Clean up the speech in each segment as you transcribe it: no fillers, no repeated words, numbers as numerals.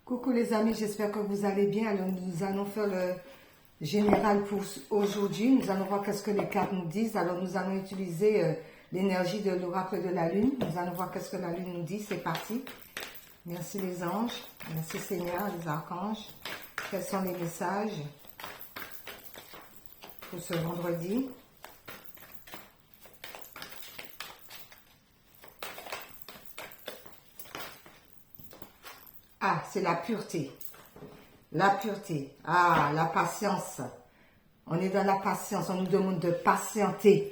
Coucou les amis, j'espère que vous allez bien. Alors nous allons faire le général pour aujourd'hui. Nous allons voir qu'est-ce que les cartes nous disent. Alors nous allons utiliser l'énergie de l'oracle de la lune. Nous allons voir qu'est-ce que la lune nous dit. C'est parti. Merci les anges. Merci Seigneur, les archanges. Quels sont les messages pour ce vendredi? Ah, c'est la pureté. La pureté. Ah, la patience. On est dans la patience. On nous demande de patienter.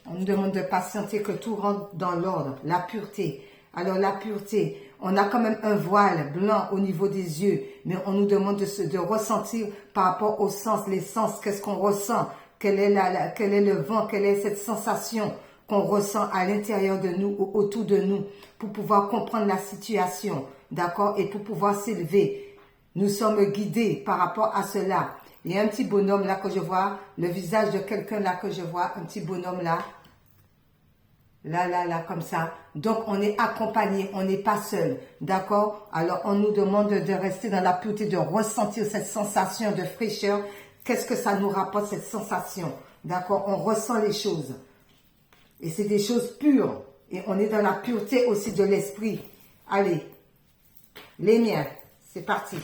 On nous demande de patienter, que tout rentre dans l'ordre. La pureté. Alors, la pureté, on a quand même un voile blanc au niveau des yeux, mais on nous demande de ressentir par rapport au sens, les sens, qu'est-ce qu'on ressent, quel est le vent, quelle est cette sensation qu'on ressent à l'intérieur de nous ou autour de nous pour pouvoir comprendre la situation, d'accord, et pour pouvoir s'élever. Nous sommes guidés par rapport à cela. Il y a un petit bonhomme là que je vois, le visage de quelqu'un là que je vois, un petit bonhomme là. Là, comme ça. Donc, on est accompagné, on n'est pas seul. D'accord? Alors, on nous demande de rester dans la pureté, de ressentir cette sensation de fraîcheur. Qu'est-ce que ça nous rapporte, cette sensation? D'accord? On ressent les choses. Et c'est des choses pures. Et on est dans la pureté aussi de l'esprit. Allez, les miens, c'est parti.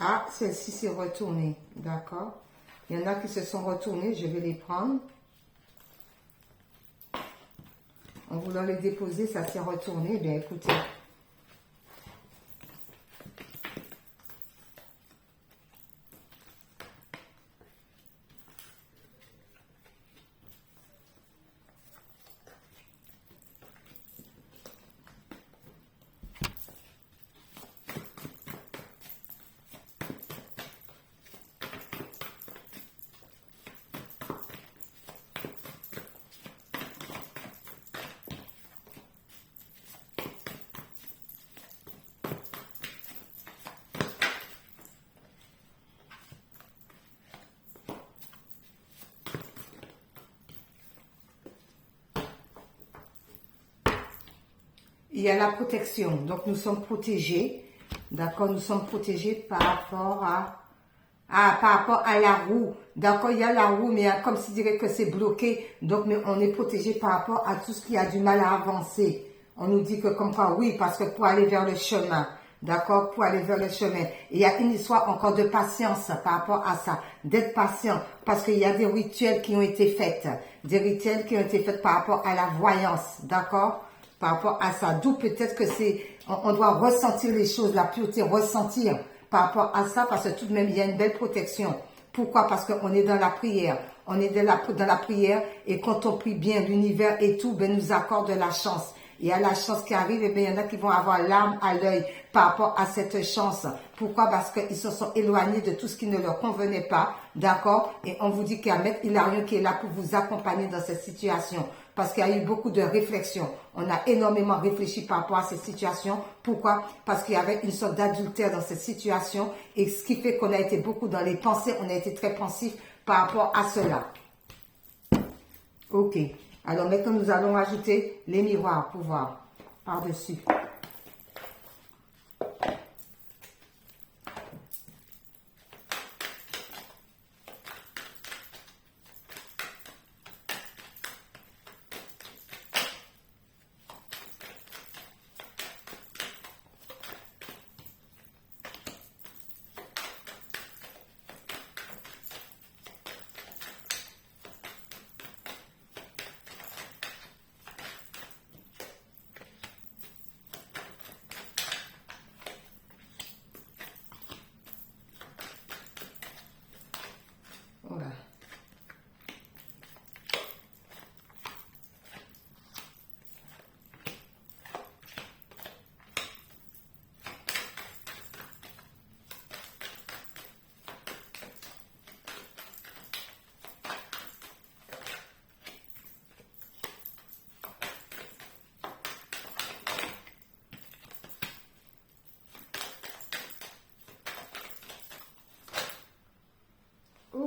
Ah, celle-ci s'est retournée, d'accord. Il y en a qui se sont retournés, je vais les prendre. En voulant les déposer, ça s'est retourné. Bien, écoutez. Il y a la protection, donc nous sommes protégés, d'accord, nous sommes protégés par rapport à la roue, d'accord, il y a la roue, mais comme si dirait que c'est bloqué, donc mais on est protégé par rapport à tout ce qui a du mal à avancer. On nous dit que comme quoi, oui, parce que pour aller vers le chemin, d'accord, pour aller vers le chemin, il y a une histoire encore de patience par rapport à ça, d'être patient, parce qu'il y a des rituels qui ont été faits, par rapport à la voyance, d'accord, par rapport à ça. D'où peut-être que on doit ressentir les choses, la pureté, ressentir par rapport à ça, parce que tout de même, il y a une belle protection. Pourquoi? Parce qu'on est dans la prière. On est dans la prière, et quand on prie bien, l'univers et tout, ben, nous accorde de la chance. Il y a la chance qui arrive, et bien, il y en a qui vont avoir l'arme à l'œil par rapport à cette chance. Pourquoi? Parce qu'ils se sont éloignés de tout ce qui ne leur convenait pas, d'accord? Et on vous dit qu'il y a Maître Hilarion qui est là pour vous accompagner dans cette situation. Parce qu'il y a eu beaucoup de réflexions. On a énormément réfléchi par rapport à cette situation. Pourquoi? Parce qu'il y avait une sorte d'adultère dans cette situation, et ce qui fait qu'on a été beaucoup dans les pensées, on a été très pensif par rapport à cela. Ok. Alors maintenant, nous allons ajouter les miroirs pour voir par-dessus.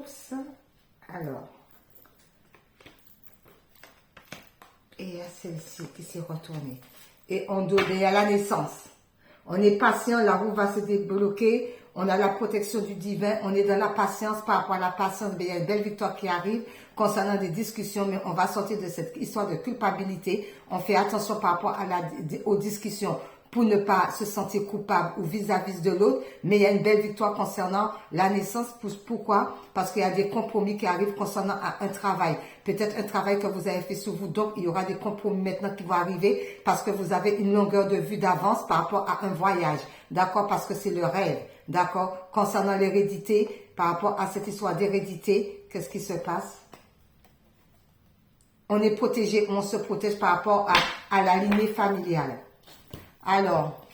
Oups. Alors. Et il y a celle-ci qui s'est retournée. Et on doit à la naissance. On est patient, la roue va se débloquer. On a la protection du divin. On est dans la patience par rapport à la patience. Il y a une belle victoire qui arrive concernant des discussions. Mais on va sortir de cette histoire de culpabilité. On fait attention par rapport à aux discussions pour ne pas se sentir coupable ou vis-à-vis de l'autre. Mais il y a une belle victoire concernant la naissance. Pourquoi? Parce qu'il y a des compromis qui arrivent concernant un travail. Peut-être un travail que vous avez fait sur vous. Donc, il y aura des compromis maintenant qui vont arriver parce que vous avez une longueur de vue d'avance par rapport à un voyage. D'accord? Parce que c'est le rêve. D'accord? Concernant l'hérédité, par rapport à cette histoire d'hérédité, qu'est-ce qui se passe? On est protégé, on se protège par rapport à la lignée familiale. Alors,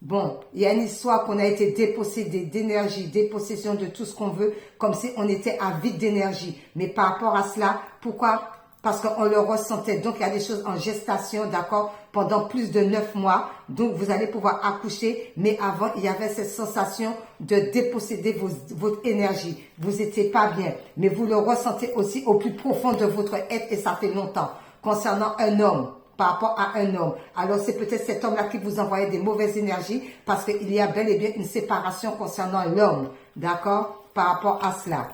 bon, il y a une histoire qu'on a été dépossédé d'énergie, dépossession de tout ce qu'on veut, comme si on était à vide d'énergie. Mais par rapport à cela, pourquoi? Parce qu'on le ressentait. Donc, il y a des choses en gestation, d'accord, pendant plus de 9 mois. Donc, vous allez pouvoir accoucher. Mais avant, il y avait cette sensation de déposséder votre énergie. Vous n'étiez pas bien. Mais vous le ressentez aussi au plus profond de votre être et ça fait longtemps. Concernant un homme. Par rapport à un homme. Alors, c'est peut-être cet homme-là qui vous envoyait des mauvaises énergies parce qu'il y a bel et bien une séparation concernant l'homme. D'accord? Par rapport à cela.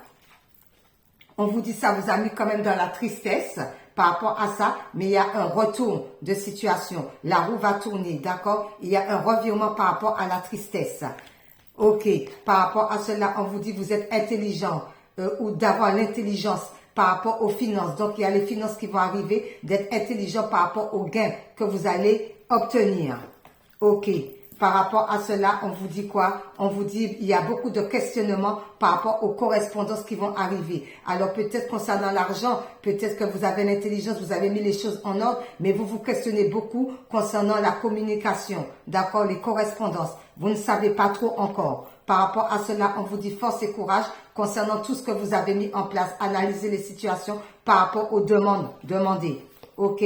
On vous dit ça vous a mis quand même dans la tristesse par rapport à ça, mais il y a un retour de situation. La roue va tourner, d'accord? Il y a un revirement par rapport à la tristesse. Ok, par rapport à cela, on vous dit vous êtes intelligent ou d'avoir l'intelligence par rapport aux finances. Donc, il y a les finances qui vont arriver, d'être intelligent par rapport aux gains que vous allez obtenir. Ok. Par rapport à cela, on vous dit quoi? On vous dit, il y a beaucoup de questionnements par rapport aux correspondances qui vont arriver. Alors, peut-être concernant l'argent, peut-être que vous avez l'intelligence, vous avez mis les choses en ordre, mais vous vous questionnez beaucoup concernant la communication. D'accord? Les correspondances. Vous ne savez pas trop encore. Par rapport à cela, on vous dit force et courage concernant tout ce que vous avez mis en place. Analysez les situations par rapport aux demandes demandées. Ok?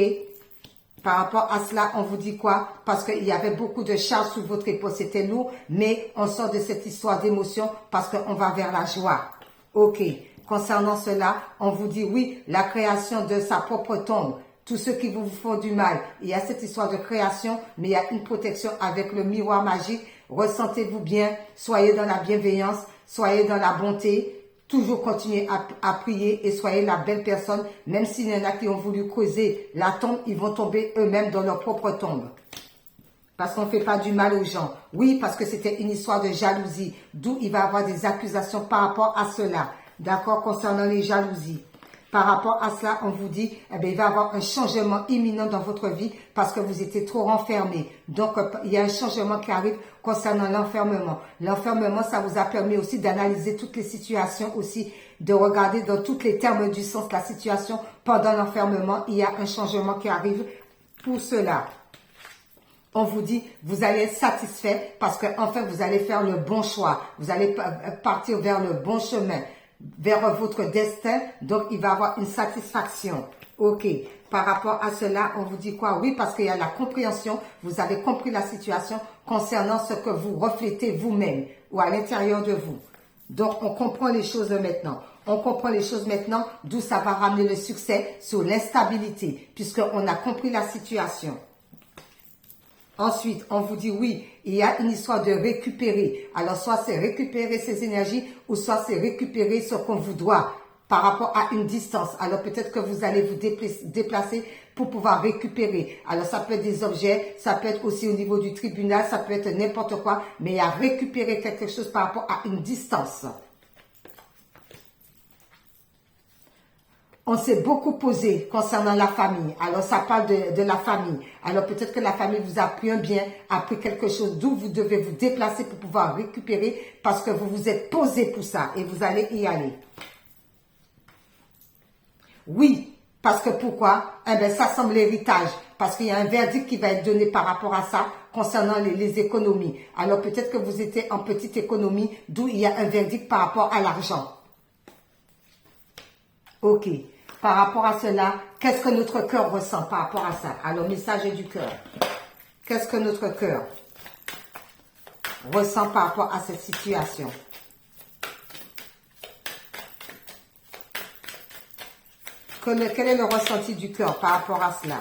Par rapport à cela, on vous dit quoi? Parce qu'il y avait beaucoup de charges sous votre épaule, c'était lourd, mais on sort de cette histoire d'émotion parce qu'on va vers la joie. Ok. Concernant cela, on vous dit oui, la création de sa propre tombe. Tous ceux qui vous font du mal, il y a cette histoire de création, mais il y a une protection avec le miroir magique. Ressentez-vous bien, soyez dans la bienveillance, soyez dans la bonté. Toujours continuez à prier et soyez la belle personne. Même s'il y en a qui ont voulu creuser la tombe, ils vont tomber eux-mêmes dans leur propre tombe. Parce qu'on ne fait pas du mal aux gens. Oui, parce que c'était une histoire de jalousie. D'où il va y avoir des accusations par rapport à cela. D'accord, concernant les jalousies. Par rapport à cela, on vous dit, eh bien, il va y avoir un changement imminent dans votre vie parce que vous étiez trop renfermé. Donc, il y a un changement qui arrive concernant l'enfermement. L'enfermement, ça vous a permis aussi d'analyser toutes les situations aussi, de regarder dans tous les termes du sens la situation pendant l'enfermement. Il y a un changement qui arrive pour cela. On vous dit, vous allez être satisfait parce que enfin vous allez faire le bon choix. Vous allez partir vers le bon chemin, vers votre destin. Donc, il va y avoir une satisfaction. Ok. Par rapport à cela, on vous dit quoi? Oui, parce qu'il y a la compréhension. Vous avez compris la situation concernant ce que vous reflétez vous-même ou à l'intérieur de vous. Donc, on comprend les choses maintenant. On comprend les choses maintenant, d'où ça va ramener le succès sur l'instabilité, puisqu'on a compris la situation. Ensuite, on vous dit oui, il y a une histoire de récupérer. Alors, soit c'est récupérer ses énergies ou soit c'est récupérer ce qu'on vous doit par rapport à une distance. Alors, peut-être que vous allez vous déplacer pour pouvoir récupérer. Alors, ça peut être des objets, ça peut être aussi au niveau du tribunal, ça peut être n'importe quoi, mais il y a récupérer quelque chose par rapport à une distance. On s'est beaucoup posé concernant la famille. Alors, ça parle de la famille. Alors, peut-être que la famille vous a appris un bien, appris quelque chose, d'où vous devez vous déplacer pour pouvoir récupérer parce que vous vous êtes posé pour ça et vous allez y aller. Oui, parce que pourquoi? Eh bien, ça semble l'héritage. Parce qu'il y a un verdict qui va être donné par rapport à ça concernant les économies. Alors, peut-être que vous étiez en petite économie, d'où il y a un verdict par rapport à l'argent. Ok. Par rapport à cela, qu'est-ce que notre cœur ressent par rapport à ça? Alors, message du cœur. Qu'est-ce que notre cœur ressent par rapport à cette situation? Quel est le ressenti du cœur par rapport à cela?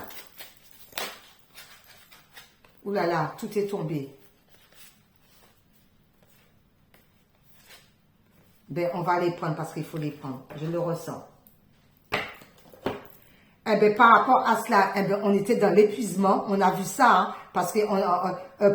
Ouh là là, tout est tombé. Ben, on va les prendre parce qu'il faut les prendre. Je le ressens. Eh bien, par rapport à cela, eh bien, on était dans l'épuisement. On a vu ça, hein, parce que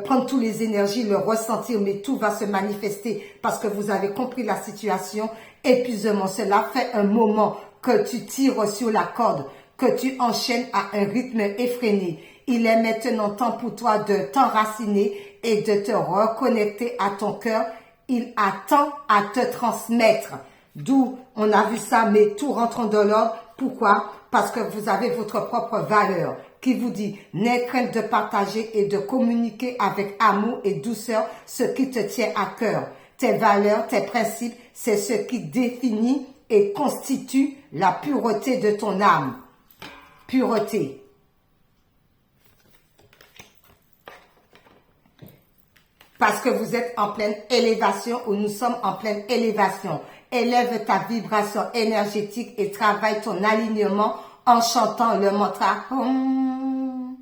prendre toutes les énergies, le ressentir, mais tout va se manifester parce que vous avez compris la situation. Épuisement, cela fait un moment que tu tires sur la corde, que tu enchaînes à un rythme effréné. Il est maintenant temps pour toi de t'enraciner et de te reconnecter à ton cœur. Il attend à te transmettre. D'où on a vu ça, mais tout rentre dans l'ordre. Pourquoi? Parce que vous avez votre propre valeur qui vous dit, n'aie crainte de partager et de communiquer avec amour et douceur ce qui te tient à cœur. Tes valeurs, tes principes, c'est ce qui définit et constitue la pureté de ton âme. Pureté. Parce que vous êtes en pleine élévation ou nous sommes en pleine élévation. Élève ta vibration énergétique et travaille ton alignement en chantant le mantra Hum.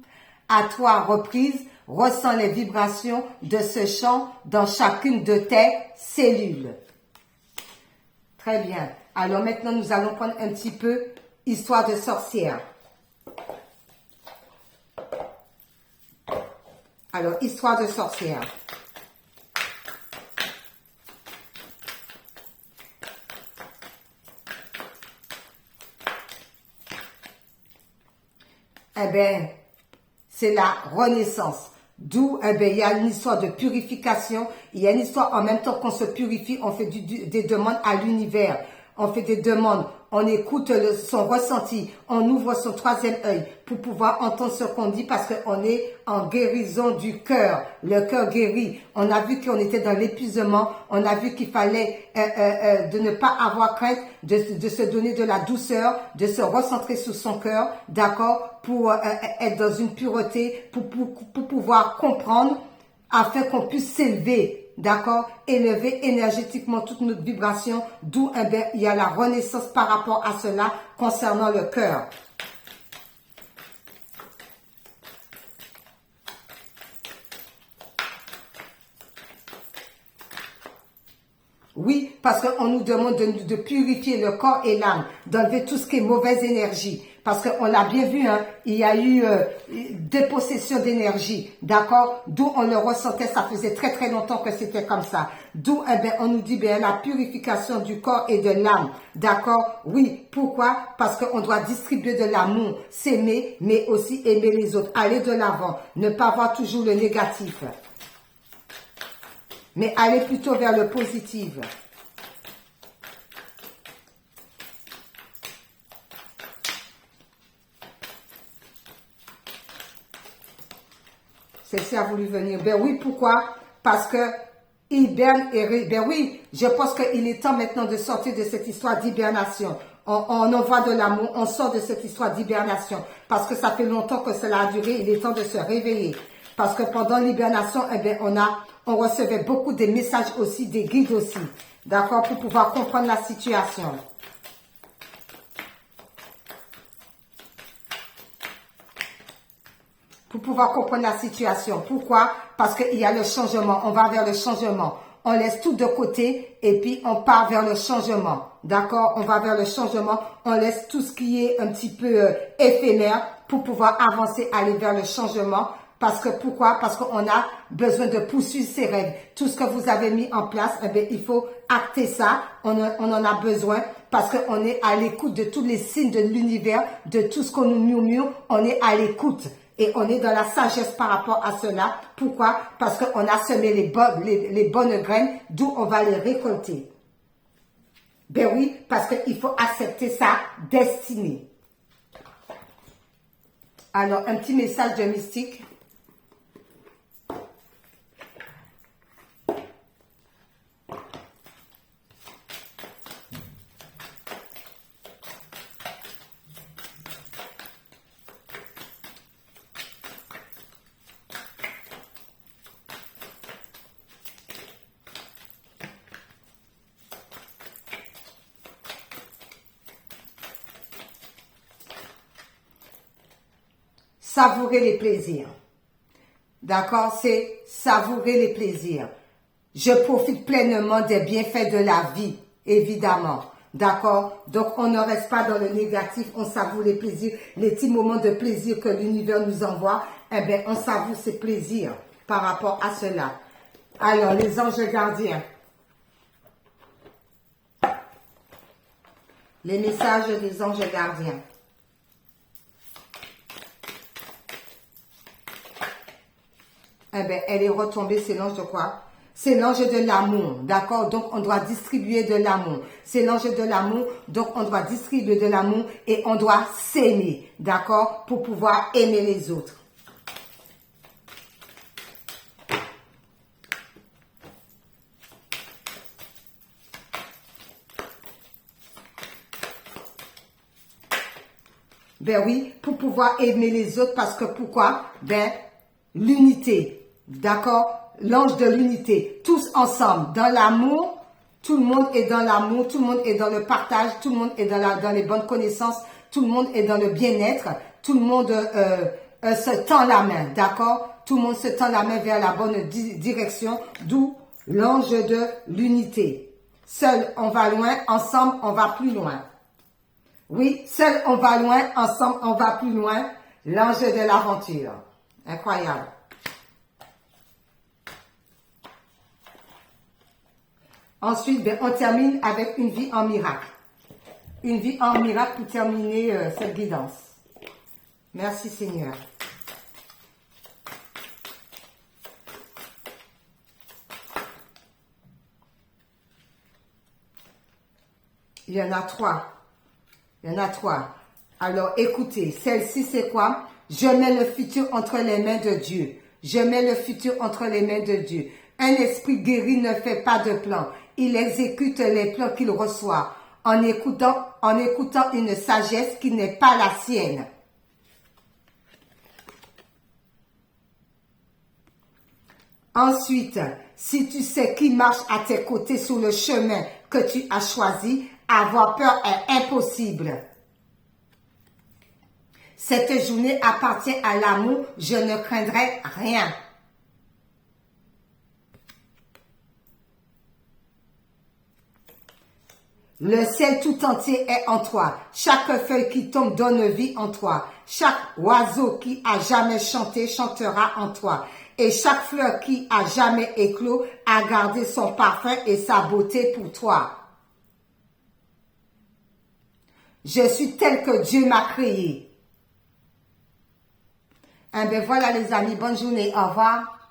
À 3 reprises, ressens les vibrations de ce chant dans chacune de tes cellules. Très bien. Alors maintenant, nous allons prendre un petit peu histoire de sorcière. Alors, histoire de sorcière. Eh bien, c'est la renaissance. D'où, eh bien, il y a une histoire de purification. Il y a une histoire, en même temps qu'on se purifie, on fait des demandes à l'univers. On fait des demandes, on écoute son ressenti, on ouvre son 3e œil pour pouvoir entendre ce qu'on dit parce qu'on est en guérison du cœur. Le cœur guérit. On a vu qu'on était dans l'épuisement. On a vu qu'il fallait de ne pas avoir crainte, de se donner de la douceur, de se recentrer sur son cœur, d'accord, pour être dans une pureté, pour pouvoir comprendre afin qu'on puisse s'élever. D'accord, élever énergétiquement toute notre vibration, d'où il y a la renaissance par rapport à cela concernant le cœur. Oui, parce qu'on nous demande de purifier le corps et l'âme, d'enlever tout ce qui est mauvaise énergie. Parce qu'on l'a bien vu, hein, il y a eu dépossession d'énergie, d'accord? D'où on le ressentait, ça faisait très très longtemps que c'était comme ça. D'où, eh bien, on nous dit, bien, la purification du corps et de l'âme, d'accord? Oui, pourquoi? Parce qu'on doit distribuer de l'amour, s'aimer, mais aussi aimer les autres, aller de l'avant, ne pas voir toujours le négatif, mais aller plutôt vers le positif. Celle-ci a voulu venir. Ben oui, pourquoi? Parce que hiberne et... Ben oui, je pense qu'il est temps maintenant de sortir de cette histoire d'hibernation. On envoie de l'amour, on sort de cette histoire d'hibernation. Parce que ça fait longtemps que cela a duré, il est temps de se réveiller. Parce que pendant l'hibernation, eh bien, on recevait beaucoup de messages aussi, des guides aussi. D'accord? Pour pouvoir comprendre la situation. Pour pouvoir comprendre la situation. Pourquoi? Parce qu'il y a le changement. On va vers le changement. On laisse tout de côté et puis on part vers le changement. D'accord? On va vers le changement. On laisse tout ce qui est un petit peu éphémère pour pouvoir avancer, aller vers le changement. Parce que pourquoi? Parce qu'on a besoin de poursuivre ces règles. Tout ce que vous avez mis en place, eh bien, il faut acter ça. On en a besoin parce qu'on est à l'écoute de tous les signes de l'univers, de tout ce qu'on nous murmure. On est à l'écoute. Et on est dans la sagesse par rapport à cela. Pourquoi? Parce qu'on a semé les bonnes graines, d'où on va les récolter. Ben oui, parce qu'il faut accepter sa destinée. Alors, un petit message de mystique. savourer les plaisirs. D'accord? C'est savourer les plaisirs. Je profite pleinement des bienfaits de la vie, évidemment. D'accord? Donc, on ne reste pas dans le négatif, on savoure les plaisirs, les petits moments de plaisir que l'univers nous envoie. Eh bien, on savoure ces plaisirs par rapport à cela. Alors, les anges gardiens. Les messages des anges gardiens. Eh bien, elle est retombée, c'est l'ange de quoi? C'est l'ange de l'amour, d'accord? Donc, on doit distribuer de l'amour. C'est l'ange de l'amour, donc on doit distribuer de l'amour et on doit s'aimer, d'accord? Pour pouvoir aimer les autres. Ben oui, pour pouvoir aimer les autres, parce que pourquoi? Ben, l'unité, d'accord? L'ange de l'unité, tous ensemble, dans l'amour, tout le monde est dans l'amour, tout le monde est dans le partage, tout le monde est dans les bonnes connaissances, tout le monde est dans le bien-être, tout le monde se tend la main, d'accord? Tout le monde se tend la main vers la bonne direction, d'où l'ange de l'unité. Seul, on va loin, ensemble, on va plus loin. Oui, seul, on va loin, ensemble, on va plus loin. L'ange de l'aventure. Incroyable. Ensuite, ben, on termine avec une vie en miracle. Une vie en miracle pour terminer cette guidance. Merci Seigneur. Il y en a trois. Il y en a trois. Alors, écoutez, celle-ci, c'est quoi? Je mets le futur entre les mains de Dieu. Je mets le futur entre les mains de Dieu. Un esprit guéri ne fait pas de plan. Il exécute les plans qu'il reçoit en écoutant une sagesse qui n'est pas la sienne. Ensuite, si tu sais qui marche à tes côtés sur le chemin que tu as choisi, avoir peur est impossible. Cette journée appartient à l'amour, je ne craindrai rien. Le ciel tout entier est en toi. Chaque feuille qui tombe donne vie en toi. Chaque oiseau qui a jamais chanté chantera en toi. Et chaque fleur qui a jamais éclos a gardé son parfum et sa beauté pour toi. Je suis tel que Dieu m'a créé. Eh bien voilà les amis, bonne journée, au revoir.